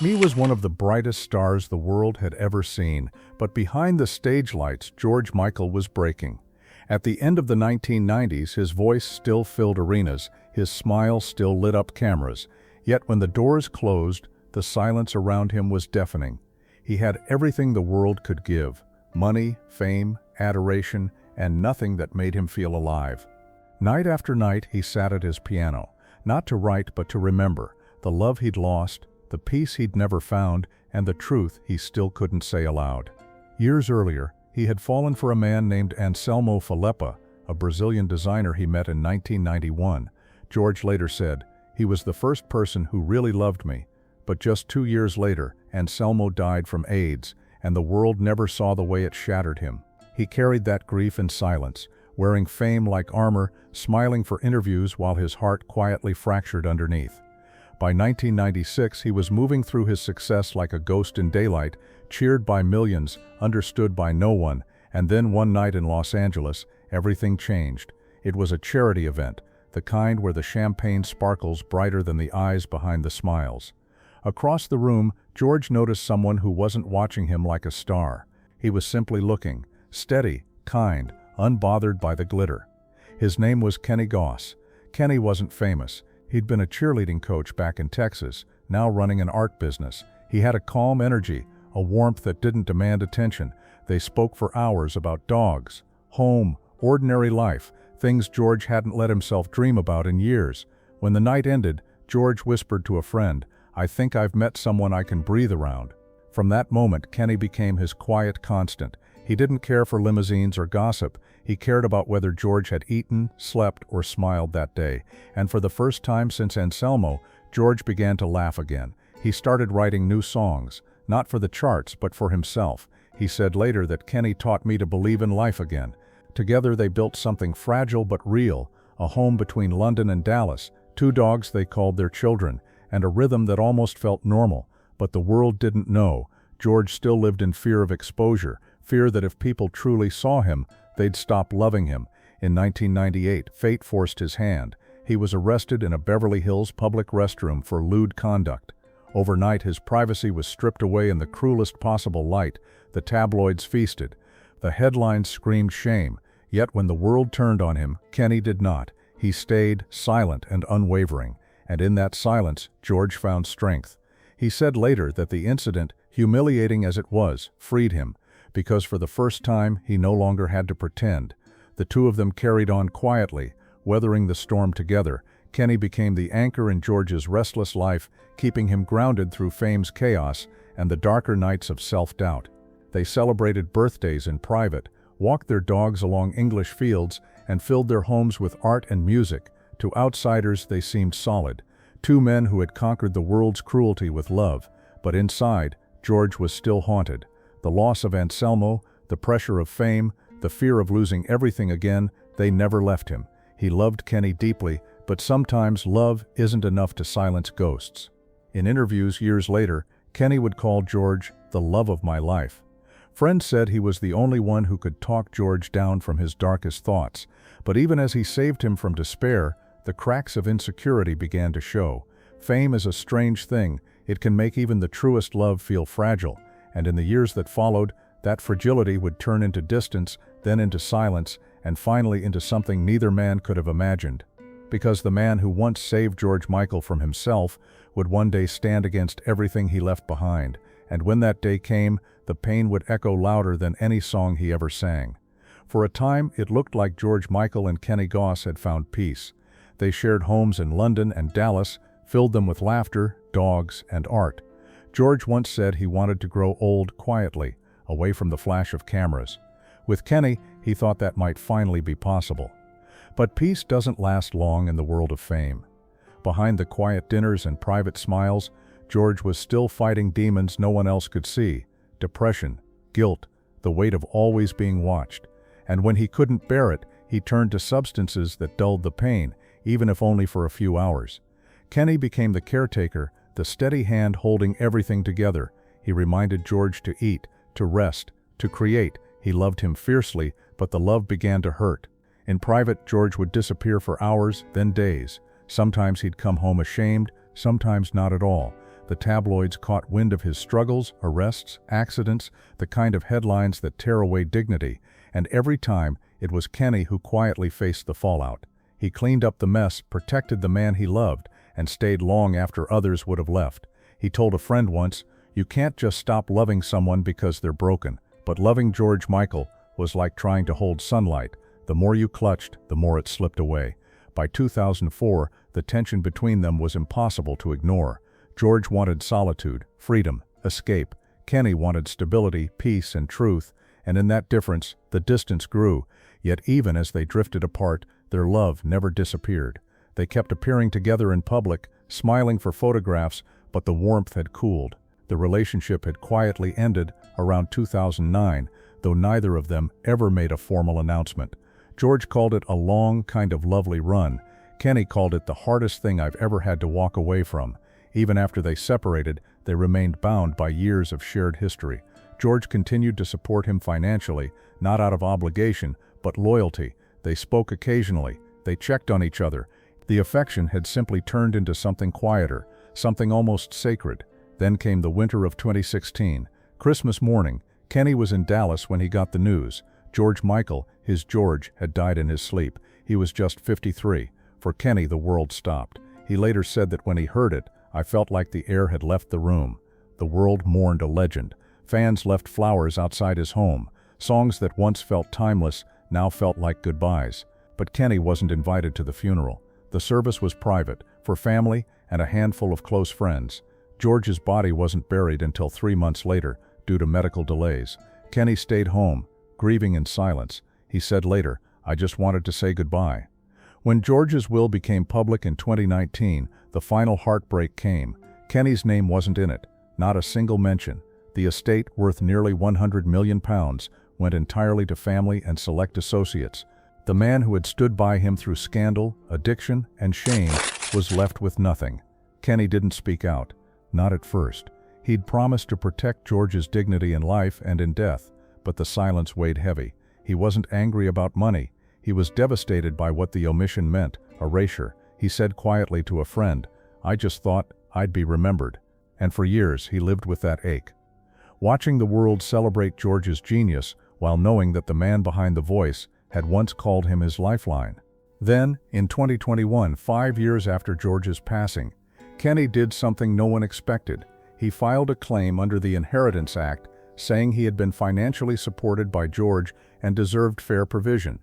Me was one of the brightest stars the world had ever seen, but behind the stage lights, George Michael was breaking. At the end of the 1990s, his voice still filled arenas, his smile still lit up cameras. Yet when the doors closed, the silence around him was deafening. He had everything the world could give: money, fame, adoration, and nothing that made him feel alive. Night after night, he sat at his piano, not to write but to remember the love he'd lost, the peace he'd never found, and the truth he still couldn't say aloud. Years earlier, he had fallen for a man named Anselmo Falepa, a Brazilian designer he met in 1991. George later said, "He was the first person who really loved me." But just 2 years later, Anselmo died from AIDS, and the world never saw the way it shattered him. He carried that grief in silence, wearing fame like armor, smiling for interviews while his heart quietly fractured underneath. By 1996, he was moving through his success like a ghost in daylight, cheered by millions, understood by no one, and then one night in Los Angeles, everything changed. It was a charity event, the kind where the champagne sparkles brighter than the eyes behind the smiles. Across the room, George noticed someone who wasn't watching him like a star. He was simply looking, steady, kind, unbothered by the glitter. His name was Kenny Goss. Kenny wasn't famous. He'd been a cheerleading coach back in Texas, now running an art business. He had a calm energy, a warmth that didn't demand attention. They spoke for hours about dogs, home, ordinary life, things George hadn't let himself dream about in years. When the night ended, George whispered to a friend, "I think I've met someone I can breathe around." From that moment, Kenny became his quiet constant. He didn't care for limousines or gossip. He cared about whether George had eaten, slept, or smiled that day. And for the first time since Anselmo, George began to laugh again. He started writing new songs, not for the charts, but for himself. He said later that Kenny taught me to believe in life again. Together they built something fragile but real, a home between London and Dallas, 2 dogs they called their children, and a rhythm that almost felt normal. But the world didn't know. George still lived in fear of exposure, fear that if people truly saw him, they'd stop loving him. In 1998, fate forced his hand. He was arrested in a Beverly Hills public restroom for lewd conduct. Overnight, his privacy was stripped away in the cruelest possible light. The tabloids feasted. The headlines screamed shame. Yet when the world turned on him, Kenny did not. He stayed silent and unwavering. And in that silence, George found strength. He said later that the incident, humiliating as it was, freed him, because for the first time he no longer had to pretend. The two of them carried on quietly, weathering the storm together. Kenny became the anchor in George's restless life, keeping him grounded through fame's chaos and the darker nights of self-doubt. They celebrated birthdays in private, walked their dogs along English fields, and filled their homes with art and music. To outsiders they seemed solid, 2 men who had conquered the world's cruelty with love. But inside, George was still haunted. The loss of Anselmo, the pressure of fame, the fear of losing everything again, they never left him. He loved Kenny deeply, but sometimes love isn't enough to silence ghosts. In interviews years later, Kenny would call George the love of my life. Friends said he was the only one who could talk George down from his darkest thoughts. But even as he saved him from despair, the cracks of insecurity began to show. Fame is a strange thing. It can make even the truest love feel fragile. And in the years that followed, that fragility would turn into distance, then into silence, and finally into something neither man could have imagined. Because the man who once saved George Michael from himself would one day stand against everything he left behind. And when that day came, the pain would echo louder than any song he ever sang. For a time, it looked like George Michael and Kenny Goss had found peace. They shared homes in London and Dallas, filled them with laughter, dogs, and art. George once said he wanted to grow old quietly, away from the flash of cameras. With Kenny, he thought that might finally be possible. But peace doesn't last long in the world of fame. Behind the quiet dinners and private smiles, George was still fighting demons no one else could see: depression, guilt, the weight of always being watched. And when he couldn't bear it, he turned to substances that dulled the pain, even if only for a few hours. Kenny became the caretaker, the steady hand holding everything together. He reminded George to eat, to rest, to create. He loved him fiercely, but the love began to hurt. In private, George would disappear for hours, then days. Sometimes he'd come home ashamed, sometimes not at all. The tabloids caught wind of his struggles, arrests, accidents, the kind of headlines that tear away dignity, and every time it was Kenny who quietly faced the fallout. He cleaned up the mess, protected the man he loved, and stayed long after others would have left. He told a friend once, "You can't just stop loving someone because they're broken." But loving George Michael was like trying to hold sunlight. The more you clutched, the more it slipped away. By 2004, the tension between them was impossible to ignore. George wanted solitude, freedom, escape. Kenny wanted stability, peace, and truth, and in that difference, the distance grew. Yet even as they drifted apart, their love never disappeared. They kept appearing together in public, smiling for photographs, but the warmth had cooled. The relationship had quietly ended around 2009, though neither of them ever made a formal announcement. George called it a long, kind of lovely run. Kenny called it the hardest thing I've ever had to walk away from. Even after they separated, they remained bound by years of shared history. George continued to support him financially, not out of obligation, but loyalty. They spoke occasionally. They checked on each other. The affection had simply turned into something quieter, something almost sacred. Then came the winter of 2016. Christmas morning, Kenny was in Dallas when he got the news. George Michael, his George, had died in his sleep. He was just 53. For Kenny, the world stopped. He later said that when he heard it, "I felt like the air had left the room." The world mourned a legend. Fans left flowers outside his home. Songs that once felt timeless now felt like goodbyes. But Kenny wasn't invited to the funeral. The service was private, for family and a handful of close friends. George's body wasn't buried until 3 months later, due to medical delays. Kenny stayed home, grieving in silence. He said later, "I just wanted to say goodbye." When George's will became public in 2019, the final heartbreak came. Kenny's name wasn't in it, not a single mention. The estate, worth nearly £100 million, went entirely to family and select associates. The man who had stood by him through scandal, addiction, and shame was left with nothing. Kenny didn't speak out, not at first. He'd promised to protect George's dignity in life and in death, but the silence weighed heavy. He wasn't angry about money. He was devastated by what the omission meant, erasure. He said quietly to a friend, "I just thought I'd be remembered." And for years he lived with that ache. Watching the world celebrate George's genius while knowing that the man behind the voice had once called him his lifeline. Then, in 2021, 5 years after George's passing, Kenny did something no one expected. He filed a claim under the Inheritance Act, saying he had been financially supported by George and deserved fair provision.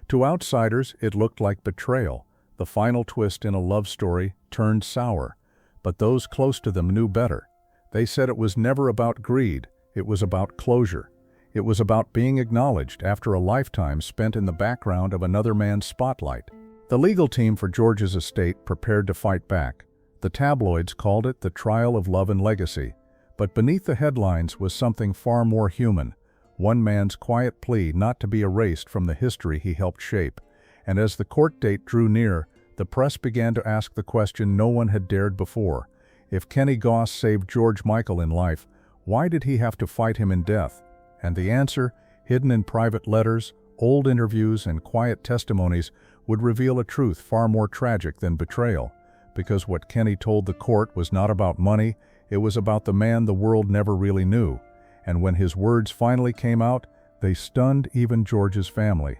To outsiders, it looked like betrayal. The final twist in a love story turned sour. But those close to them knew better. They said it was never about greed, it was about closure. It was about being acknowledged after a lifetime spent in the background of another man's spotlight. The legal team for George's estate prepared to fight back. The tabloids called it the trial of love and legacy. But beneath the headlines was something far more human. One man's quiet plea not to be erased from the history he helped shape. And as the court date drew near, the press began to ask the question no one had dared before. If Kenny Goss saved George Michael in life, why did he have to fight him in death? And the answer, hidden in private letters, old interviews, and quiet testimonies, would reveal a truth far more tragic than betrayal. Because what Kenny told the court was not about money, it was about the man the world never really knew. And when his words finally came out, they stunned even George's family.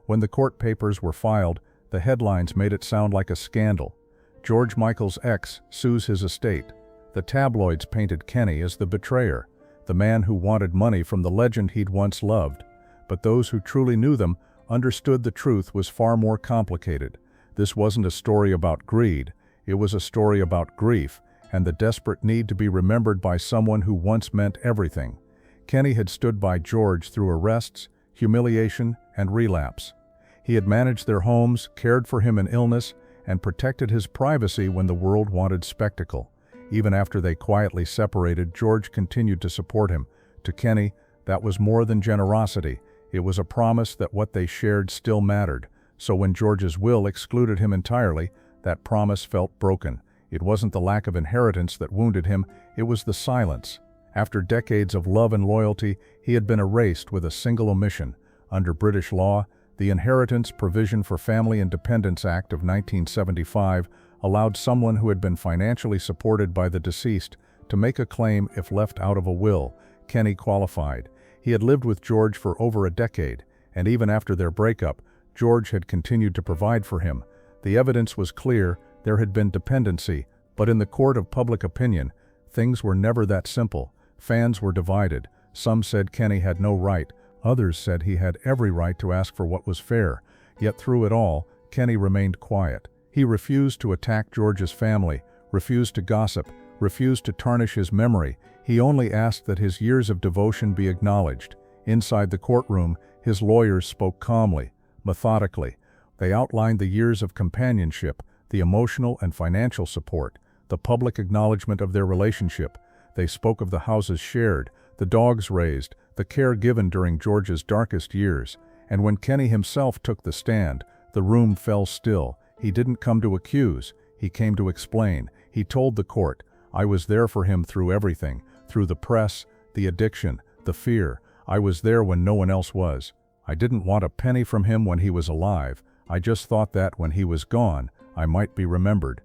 When the court papers were filed, the headlines made it sound like a scandal. George Michael's ex sues his estate. The tabloids painted Kenny as the betrayer, the man who wanted money from the legend he'd once loved. But those who truly knew them understood the truth was far more complicated. This wasn't a story about greed, it was a story about grief and the desperate need to be remembered by someone who once meant everything. Kenny had stood by George through arrests, humiliation, and relapse. He had managed their homes, cared for him in illness, and protected his privacy when the world wanted spectacle. Even after they quietly separated, George continued to support him. To Kenny, that was more than generosity. It was a promise that what they shared still mattered. So when George's will excluded him entirely, that promise felt broken. It wasn't the lack of inheritance that wounded him, it was the silence. After decades of love and loyalty, he had been erased with a single omission. Under British law, the Inheritance Provision for Family Independence Act of 1975 allowed someone who had been financially supported by the deceased to make a claim if left out of a will. Kenny qualified. He had lived with George for over a decade, and even after their breakup, George had continued to provide for him. The evidence was clear, there had been dependency, but in the court of public opinion, things were never that simple. Fans were divided. Some said Kenny had no right, others said he had every right to ask for what was fair. Yet through it all, Kenny remained quiet. He refused to attack George's family, refused to gossip, refused to tarnish his memory. He only asked that his years of devotion be acknowledged. Inside the courtroom, his lawyers spoke calmly, methodically. They outlined the years of companionship, the emotional and financial support, the public acknowledgement of their relationship. They spoke of the houses shared, the dogs raised, the care given during George's darkest years. And when Kenny himself took the stand, the room fell still. He didn't come to accuse, he came to explain. He told the court, "I was there for him through everything, through the press, the addiction, the fear. I was there when no one else was. I didn't want a penny from him when he was alive. I just thought that when he was gone, I might be remembered."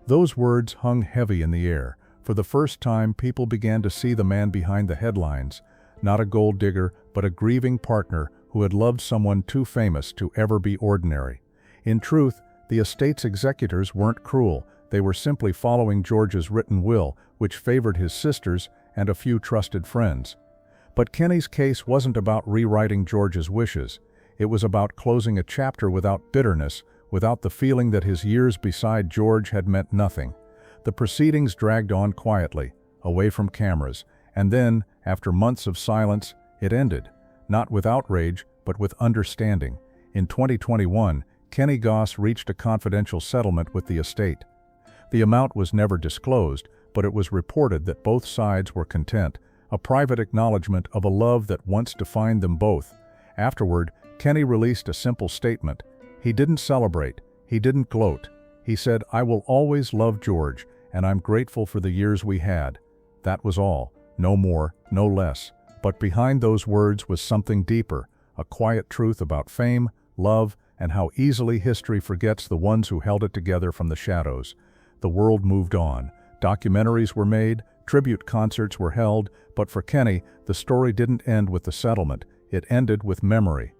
Those words hung heavy in the air. For the first time, people began to see the man behind the headlines, not a gold digger, but a grieving partner who had loved someone too famous to ever be ordinary. In truth, the estate's executors weren't cruel. They were simply following George's written will, which favored his sisters and a few trusted friends. But Kenny's case wasn't about rewriting George's wishes. It was about closing a chapter without bitterness, without the feeling that his years beside George had meant nothing. The proceedings dragged on quietly, away from cameras, and then, after months of silence, it ended, not with outrage, but with understanding. In 2021, Kenny Goss reached a confidential settlement with the estate. The amount was never disclosed, but it was reported that both sides were content, a private acknowledgement of a love that once defined them both. Afterward, Kenny released a simple statement. He didn't celebrate, he didn't gloat. He said, "I will always love George, and I'm grateful for the years we had." That was all, no more, no less. But behind those words was something deeper, a quiet truth about fame, love, and how easily history forgets the ones who held it together from the shadows. The world moved on. Documentaries were made, tribute concerts were held, but for Kenny, the story didn't end with the settlement. It ended with memory.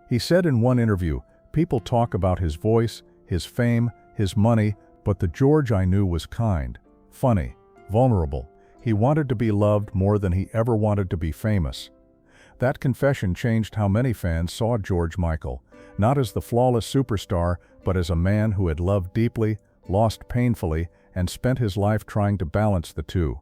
He said in one interview, "People talk about his voice, his fame, his money, but the George I knew was kind, funny, vulnerable. He wanted to be loved more than he ever wanted to be famous." That confession changed how many fans saw George Michael, not as the flawless superstar, but as a man who had loved deeply, lost painfully, and spent his life trying to balance the two.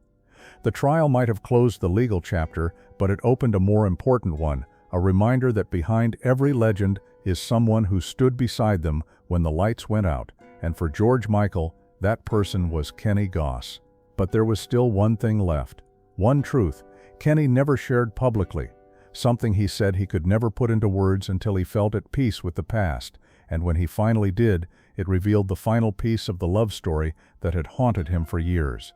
The trial might have closed the legal chapter, but it opened a more important one, a reminder that behind every legend is someone who stood beside them when the lights went out, and for George Michael, that person was Kenny Goss. But there was still one thing left, one truth Kenny never shared publicly, something he said he could never put into words until he felt at peace with the past, and when he finally did, it revealed the final piece of the love story that had haunted him for years.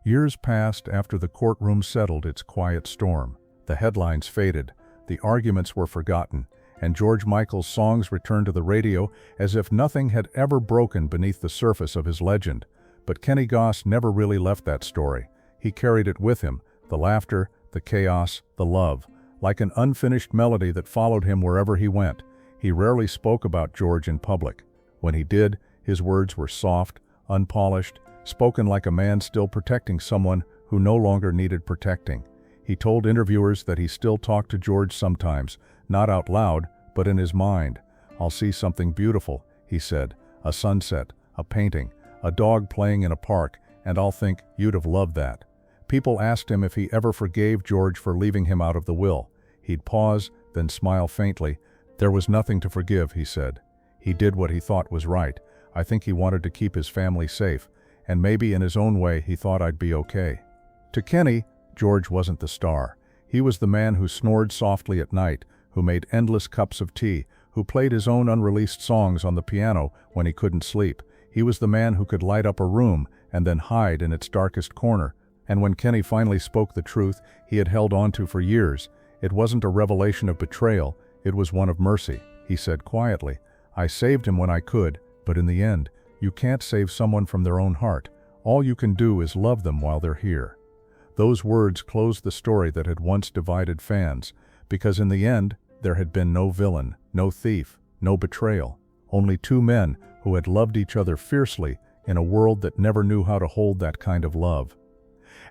Years passed after the courtroom settled its quiet storm. The headlines faded, the arguments were forgotten, and George Michael's songs returned to the radio as if nothing had ever broken beneath the surface of his legend. But Kenny Goss never really left that story. He carried it with him, the laughter, the chaos, the love, like an unfinished melody that followed him wherever he went. He rarely spoke about George in public. When he did, his words were soft, unpolished, spoken like a man still protecting someone who no longer needed protecting. He told interviewers that he still talked to George sometimes, not out loud, but in his mind. "I'll see something beautiful," he said, "a sunset, a painting, a dog playing in a park, and I'll think, you'd have loved that." People asked him if he ever forgave George for leaving him out of the will. He'd pause, then smile faintly. "There was nothing to forgive," he said. "He did what he thought was right. I think he wanted to keep his family safe, and maybe in his own way he thought I'd be okay." To Kenny, George wasn't the star. He was the man who snored softly at night, who made endless cups of tea, who played his own unreleased songs on the piano when he couldn't sleep. He was the man who could light up a room and then hide in its darkest corner. And when Kenny finally spoke the truth he had held on to for years, it wasn't a revelation of betrayal, it was one of mercy. He said quietly, "I saved him when I could, but in the end, You can't save someone from their own heart. All you can do is love them while they're here. Those words closed the story that had once divided fans, because in the end, there had been no villain, no thief, no betrayal, only two men who had loved each other fiercely in a world that never knew how to hold that kind of love.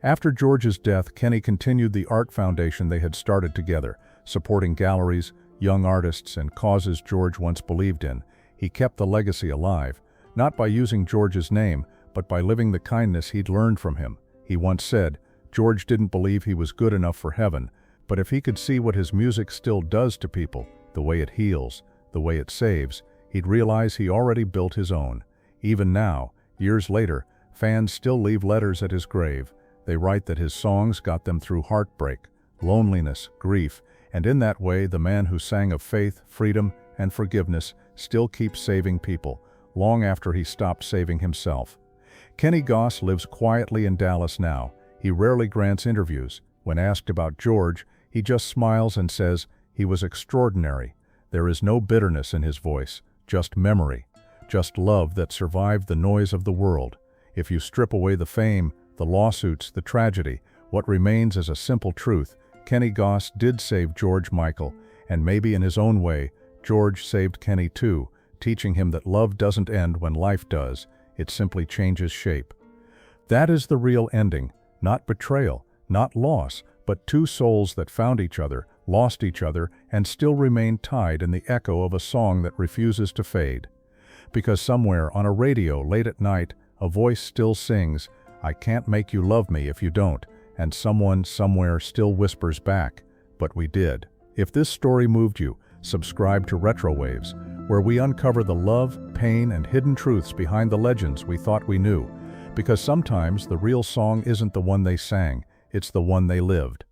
After George's death, Kenny continued the art foundation they had started together, supporting galleries, young artists, and causes George once believed in. He kept the legacy alive, not by using George's name, but by living the kindness he'd learned from him. He once said, George didn't believe he was good enough for heaven, but if he could see what his music still does to people, the way it heals, the way it saves, he'd realize he already built his own. Even now, years later, fans still leave letters at his grave. They write that his songs got them through heartbreak, loneliness, grief, and in that way the man who sang of faith, freedom, and forgiveness still keeps saving people, long after he stopped saving himself. Kenny Goss lives quietly in Dallas now. He rarely grants interviews. When asked about George, he just smiles and says, he was extraordinary. There is no bitterness in his voice, just memory, just love that survived the noise of the world. If you strip away the fame, the lawsuits, the tragedy, what remains is a simple truth. Kenny Goss did save George Michael, and maybe in his own way, George saved Kenny too, teaching him that love doesn't end when life does, it simply changes shape. That is the real ending, not betrayal, not loss, but two souls that found each other, lost each other, and still remain tied in the echo of a song that refuses to fade. Because somewhere on a radio late at night, a voice still sings, I can't make you love me if you don't, and someone somewhere still whispers back, but we did. If this story moved you, subscribe to RetroWaves, where we uncover the love, pain, and hidden truths behind the legends we thought we knew. Because sometimes the real song isn't the one they sang, it's the one they lived.